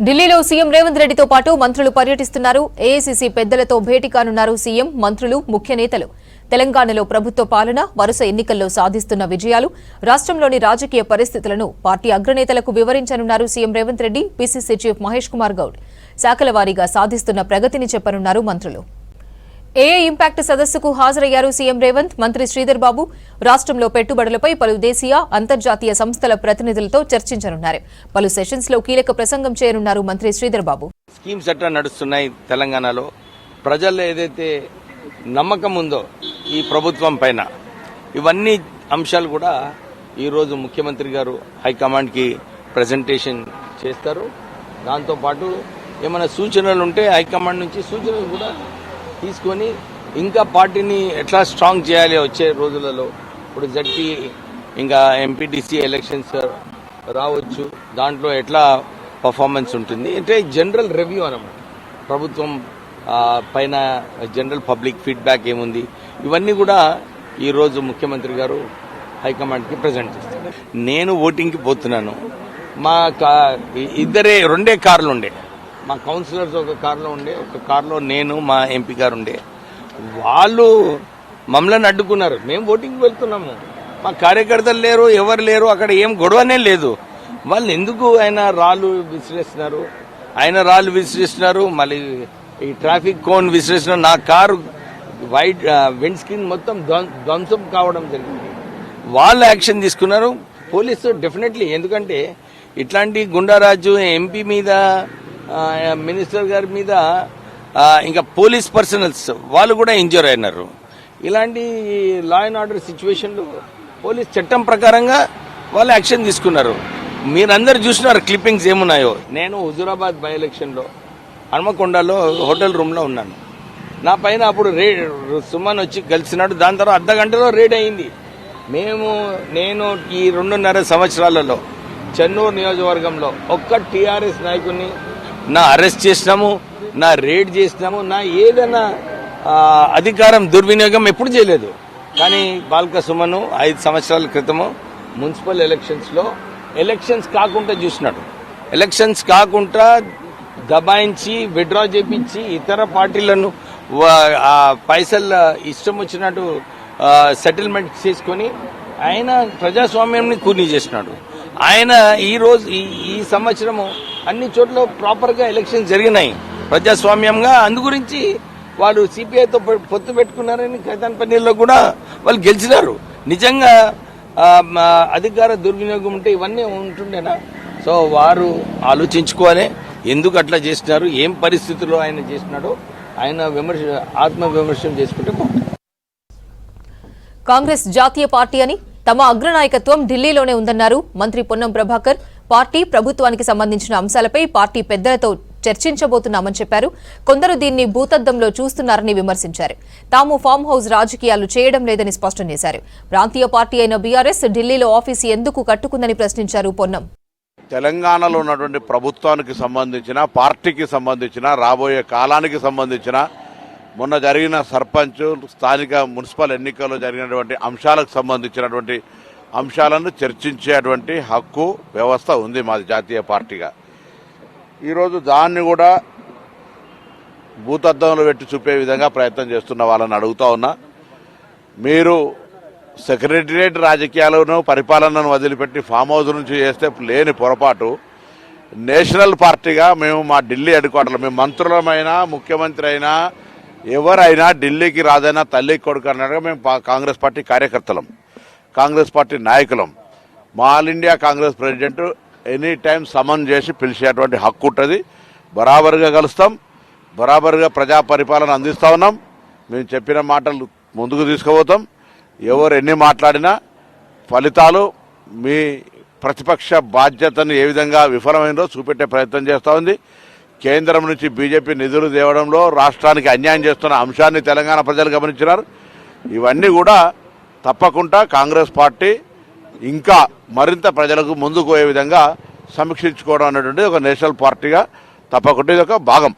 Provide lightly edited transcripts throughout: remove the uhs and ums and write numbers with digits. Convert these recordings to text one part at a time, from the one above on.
ఢిల్లీలో సీఎం రేవంత్ రెడ్డితో పాటు మంత్రులు పర్యటిస్తున్నారు. ఏఐసీసీ పెద్దలతో భేటీ కానున్నారు సీఎం, మంత్రులు, ముఖ్య నేతలు. తెలంగాణలో ప్రభుత్వ పాలన, వరుస ఎన్నికల్లో సాధిస్తున్న విజయాలు, రాష్ట్రంలోని రాజకీయ పరిస్థితులను పార్టీ అగ్రనేతలకు వివరించనున్నారు CM Revanth Reddy. PCC chief Mahesh Kumar Goud శాఖల వారీగా సాధిస్తున్న ప్రగతిని చెప్పనున్నారు మంత్రులు. ఏఐ ఇంపాక్ట్ సదస్సుకు హాజరయ్యారు సీఎం రేవంత్. మంత్రి శ్రీధర్ బాబు రాష్ట్రంలో పెట్టుబడులపై పలు దేశీయ, అంతర్జాతీయ సంస్థల ప్రతినిధులతో చర్చించనున్నారు. పలు సెషన్స్ లో కీలక ప్రసంగం చేయనున్నారు మంత్రి శ్రీధర్ బాబు. స్కీమ్స్ ఎట్లా నడుస్తున్నాయి తెలంగాణలో, ప్రజల్లో ఏదైతే నమ్మకం ఉందో ఈ ప్రభుత్వం పైన, ఇవన్నీ అంశాలు కూడా ఈరోజు ముఖ్యమంత్రి గారు హైకమాండ్కి ప్రజెంటేషన్ చేస్తారు. దాంతోపాటు ఏమైనా సూచనలు ఉంటే హైకమాండ్ నుంచి సూచనలు కూడా తీసుకొని ఇంకా పార్టీని ఎట్లా స్ట్రాంగ్ చేయాలి వచ్చే రోజులలో. ఇప్పుడు జడ్పీ ఇంకా ఎంపీటీసీ ఎలక్షన్స్ రావచ్చు, దాంట్లో ఎట్లా పర్ఫార్మెన్స్ ఉంటుంది అంటే జనరల్ రివ్యూ అన్నమాట. ప్రభుత్వం పైన జనరల్ పబ్లిక్ ఫీడ్బ్యాక్ ఏముంది, ఇవన్నీ కూడా ఈరోజు ముఖ్యమంత్రి గారు హైకమాండ్కి ప్రజెంట్ చేస్తారు. నేను ఓటింగ్కి పోతున్నాను. మా రెండే కార్లు ఉండే, మా కౌన్సిలర్స్ ఒక కార్లో ఉండే, ఒక కార్లో నేను మా ఎంపీ గారు ఉండే. వాళ్ళు మమ్మల్ని అడ్డుకున్నారు. మేము ఓటింగ్కి వెళ్తున్నాము, మా కార్యకర్తలు లేరు, ఎవరు లేరు, అక్కడ ఏం గొడవనే లేదు. వాళ్ళు ఎందుకు ఆయన రాళ్ళు విసిరేస్తున్నారు, మళ్ళీ ఈ ట్రాఫిక్ కోన్ విసిరేస్తున్నారు. నా కారు వైట్ విండ్ స్క్రీన్ మొత్తం ధ్వంసం కావడం జరిగింది. వాళ్ళు యాక్షన్ తీసుకున్నారు. పోలీసు డెఫినెట్లీ, ఎందుకంటే ఇట్లాంటి గుండారాజు ఎంపీ మీద, మినిస్టర్ గారి మీద, ఇంకా పోలీస్ పర్సనల్స్ వాళ్ళు కూడా ఇంజూర్ అయినారు. ఇలాంటి లా అండ్ ఆర్డర్ సిచ్యువేషన్లో పోలీస్ చట్టం ప్రకారంగా వాళ్ళు యాక్షన్ తీసుకున్నారు. మీరందరూ చూసినారు క్లిప్పింగ్స్ ఏమున్నాయో. నేను హుజూరాబాద్ బై ఎలక్షన్లో హన్మకొండలో హోటల్ రూమ్లో ఉన్నాను. నా పైన అప్పుడు సుమన్ వచ్చి కలిసినాడు. దాని తర్వాత అర్ధగంటలో రేడ్ అయింది. నేను ఈ 2.5 సంవత్సరాలలో చెన్నూరు నియోజకవర్గంలో ఒక్క టీఆర్ఎస్ నాయకుడిని నా అరెస్ట్ చేసినాము, నా రేడ్ చేసినాము, నా ఏదైనా అధికారం దుర్వినియోగం ఎప్పుడు చేయలేదు. కానీ బాల్క సుమను 5 సంవత్సరాల క్రితము మున్సిపల్ ఎలక్షన్స్ కాకుండా చూసినాడు. ఎలక్షన్స్ కాకుండా దబాయించి విత్డ్రా చేపించి ఇతర పార్టీలను పైసలు ఇష్టం వచ్చినట్టు సెటిల్మెంట్ చేసుకొని ఆయన ప్రజాస్వామ్యాన్ని కూనీ చేసినాడు. ఆయన ఈ సంవత్సరము అన్ని చోట్ల ప్రాపర్గా ఎలక్షన్స్ జరిగినాయి ప్రజాస్వామ్యంగా. అందు గురించి వాళ్ళు సిపిఐతో పొత్తు పెట్టుకున్నారని ఖైతాన్పల్లిలో కూడా వాళ్ళు గెలిచినారు. నిజంగా అధికార దుర్వినియోగం ఉంటే ఇవన్నీ ఉంటుండేనా? సో వారు ఆలోచించుకోవాలి ఎందుకు అట్లా చేసినారు, ఏం పరిస్థితుల్లో ఆయన చేసినాడో ఆయన ఆత్మవిమర్శనం చేసుకుంటే బాగుంటుంది. కాంగ్రెస్ జాతీయ పార్టీ అని తమ అగ్రనాయకత్వం ఢిల్లీలోనే ఉందన్నారు మంత్రి పొన్నం ప్రభాకర్. పార్టీ, ప్రభుత్వానికి సంబంధించిన అంశాలపై పార్టీ పెద్దలతో చర్చించబోతున్నామని చెప్పారు. కొందరు దీన్ని భూతద్దంలో చూస్తున్నారని విమర్శించారు. తాము ఫామ్ హౌస్ రాజకీయాలు చేయడం లేదని స్పష్టం చేశారు. ప్రాంతీయ పార్టీ అయిన బీఆర్ఎస్ ఢిల్లీలో ఆఫీసు ఎందుకు కట్టుకుందని ప్రశ్నించారు పొన్నం. తెలంగాణలో ఉన్నటువంటి ప్రభుత్వానికి సంబంధించిన, పార్టీకి సంబంధించిన, రాబోయే కాలానికి సంబంధించిన, మొన్న జరిగిన సర్పంచ్, స్థానిక మున్సిపల్ ఎన్నికల్లో జరిగినటువంటి అంశాలకు సంబంధించినటువంటి అంశాలను చర్చించేటువంటి హక్కు వ్యవస్థ ఉంది మాది జాతీయ పార్టీగా. ఈరోజు దాన్ని కూడా భూతద్దంలో పెట్టి చూపే విధంగా ప్రయత్నం చేస్తున్న వాళ్ళని అడుగుతా ఉన్నా, మీరు సెక్రటరియట్ రాజకీయాలను, పరిపాలనను వదిలిపెట్టి ఫామ్ హౌస్ నుంచి చేస్తే లేని పొరపాటు. నేషనల్ పార్టీగా మేము మా ఢిల్లీ హెడ్ క్వార్టర్లో మేము మంత్రులమైనా, ముఖ్యమంత్రి అయినా, ఎవరైనా ఢిల్లీకి రాదైనా తల్లి కొడుకు అన్నట్టుగా మేము కాంగ్రెస్ పార్టీ కార్యకర్తలం, కాంగ్రెస్ పార్టీ నాయకులం. మా all India Congress president any time summon చేసి పిలిచేటువంటి హక్కు ఉంటుంది. బరాబరుగా కలుస్తాం, బరాబరుగా ప్రజా పరిపాలన అందిస్తూ ఉన్నాం. మేము చెప్పిన మాటలు ముందుకు తీసుకుపోతాం. ఎవరు ఎన్ని మాట్లాడినా ఫలితాలు మీ ప్రతిపక్ష బాధ్యతను ఏ విధంగా విఫలమైందో చూపెట్టే ప్రయత్నం చేస్తూ ఉంది. కేంద్రం నుంచి బీజేపీ నిధులు తేవడంలో రాష్ట్రానికి అన్యాయం చేస్తున్న అంశాన్ని తెలంగాణ ప్రజలు గమనించినారు. ఇవన్నీ కూడా తప్పకుండా కాంగ్రెస్ పార్టీ ఇంకా మరింత ప్రజలకు ముందుకు పోయే విధంగా సమీక్షించుకోవడం అనేటువంటి ఒక నేషనల్ పార్టీగా తప్పకుండా ఇది ఒక భాగం.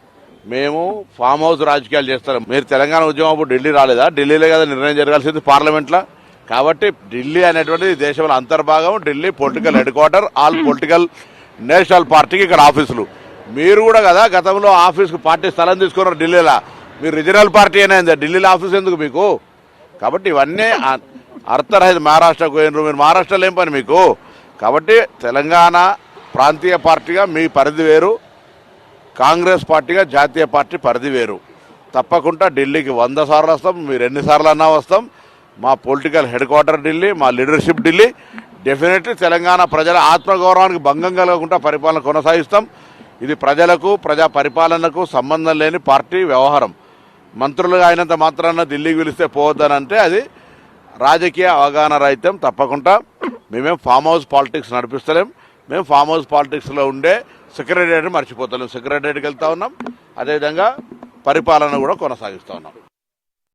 మేము ఫామ్ హౌస్ రాజకీయాలు చేస్తాం. మీరు తెలంగాణ ఉద్యమం అప్పుడు ఢిల్లీ రాలేదా? ఢిల్లీలో కదా నిర్ణయం జరగాల్సింది పార్లమెంట్లో. కాబట్టి ఢిల్లీ అనేటువంటిది దేశంలో అంతర్భాగం. Delhi political head quarter, all political national పార్టీకి ఇక్కడ ఆఫీసులు. మీరు కూడా కదా గతంలో ఆఫీస్కి పార్టీ స్థలం తీసుకున్నారు ఢిల్లీలో. మీరు రీజనల్ పార్టీ అనేది ఢిల్లీలో ఆఫీస్ ఎందుకు మీకు? కాబట్టి ఇవన్నీ అర్థరహిత. మహారాష్ట్రకు పోయినరు, మీరు మహారాష్ట్రలో ఏం పని మీకు? కాబట్టి తెలంగాణ ప్రాంతీయ పార్టీగా మీ పరిధి వేరు, కాంగ్రెస్ పార్టీగా జాతీయ పార్టీ పరిధి వేరు. తప్పకుండా ఢిల్లీకి 100 సార్లు వస్తాం, మీరు ఎన్నిసార్లు అన్నా వస్తాం. మా పొలిటికల్ హెడ్ క్వార్టర్ ఢిల్లీ, మా లీడర్షిప్ ఢిల్లీ. డెఫినెట్లీ తెలంగాణ ప్రజల ఆత్మగౌరవానికి భంగం కలగకుండా పరిపాలన కొనసాగిస్తాం. ఇది ప్రజలకు, ప్రజా పరిపాలనకు సంబంధం లేని పార్టీ వ్యవహారం. మంత్రులుగా అయినంత మాత్రాన ఢిల్లీకి పిలిస్తే పోవద్దనంటే అది రాజకీయ అవగాహన రహితం. తప్పకుండా మేమేం ఫామ్ హౌస్ పాలిటిక్స్ నడిపిస్తలేం. మేము ఫామ్ హౌస్ పాలిటిక్స్లో ఉండే సెక్రటరియట్ మర్చిపోతలేం. సెక్రటరియట్కి వెళ్తా ఉన్నాం, అదేవిధంగా పరిపాలన కూడా కొనసాగిస్తూ ఉన్నాం.